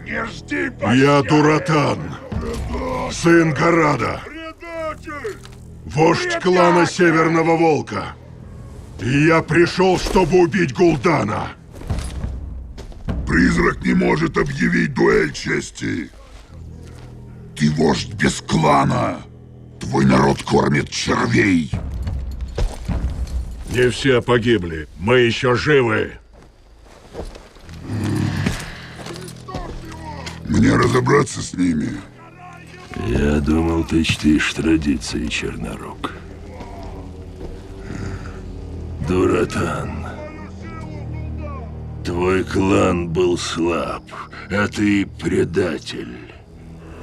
Не жди пощады! Я Дуратан, сын Гарада, Предатель! вождь клана Северного Волка. И я пришел, чтобы убить Гул'дана. Призрак не может объявить дуэль чести. Ты вождь без клана. Твой народ кормит червей. Не все погибли, мы еще живы. Мне разобраться с ними. Я думал, ты чтишь традиции, Чернорог. Дуратан. Твой клан был слаб, а ты предатель.